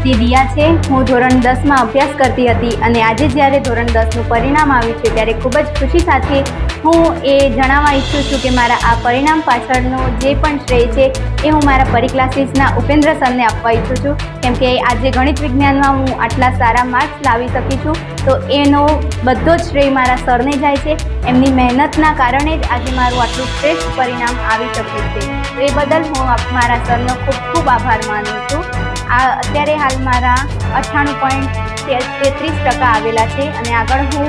सी दिया है। हूँ धोरण 10 में अभ्यास करती थी और आज जयरे धोरण 10 परिणाम आव्युं छे त्यारे खूब ज खुशी साथे हूँ ए जणाववा इच्छुं छूं कि मारा आ परिणाम पाछळनो जे पण श्रेय छे ए हूँ मारा परिक्लासीसना उपेन्द्र सरने आपवा इच्छुं छूं, केम के आज गणित विज्ञानमां हूँ आटला सारा मार्क्स लावी शकी छूं तो एनो बधो ज श्रेय मारा सरने जाय छे। एमनी मेहनतना कारणे ज आज मारुं आटલું શ્રેષ્ઠ परिणाम आवी शक्युं छे। तो ए बदल हूँ मारा सरनो खूब खूब आभार मानुं छूं। आ अत्यारे हाल मारा 98.33% आवेला छे अने आगळ हूँ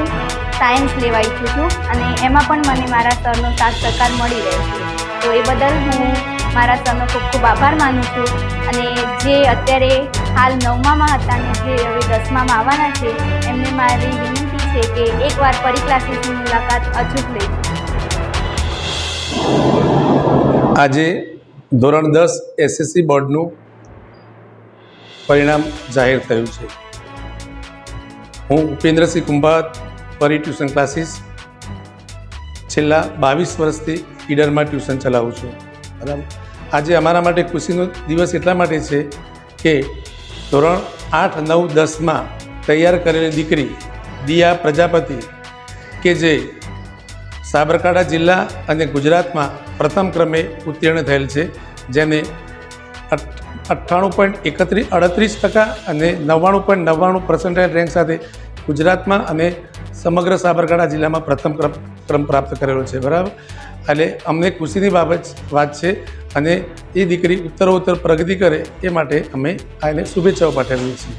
सायन्स लेवा इच्छुं छूं अने एमां पण मने मारा सरनो साथ सहकार मळी रहेशे। तो ए बदल हूँ मारा सरनो खूब खूब आभार मानुं छूं अने जे अत्यारे हाल 9मां हता ने जे हवे 10मां आववाना छे एમને मारी विनंती छे के एकवार परिक्लासीसनी मुलाकात अचूक लेજો। આજે ધોરણ 10 એસએસસી બોર્ડનું પરિણામ જાહેર થયું છે। હું ઉપેન્દ્રસિંહ કુંભાર પરી ટ્યુશન ક્લાસીસ છેલ્લા 22 વર્ષથી ઈડરમાં ટ્યુશન ચલાવું છું, બરાબર। આજે અમારા માટે ખુશીનો દિવસ એટલા માટે છે કે ધોરણ 8, 9, 10માં તૈયાર કરેલી દીકરી દિયા પ્રજાપતિ કે જે સાબરકાંઠા જિલ્લા અને ગુજરાતમાં પ્રથમ ક્રમે ઉત્તીર્ણ થયેલ છે, જેને 98.38% અને 99.99% રેન્ક સાથે ગુજરાતમાં અને સમગ્ર સાબરકાંઠા જિલ્લામાં પ્રથમ ક્રમ પ્રાપ્ત કરેલો છે, બરાબર। એટલે અમને ખુશીની વાત છે અને એ દીકરી ઉત્તરોત્તર પ્રગતિ કરે એ માટે અમે આને શુભેચ્છાઓ પાઠવીએ છીએ।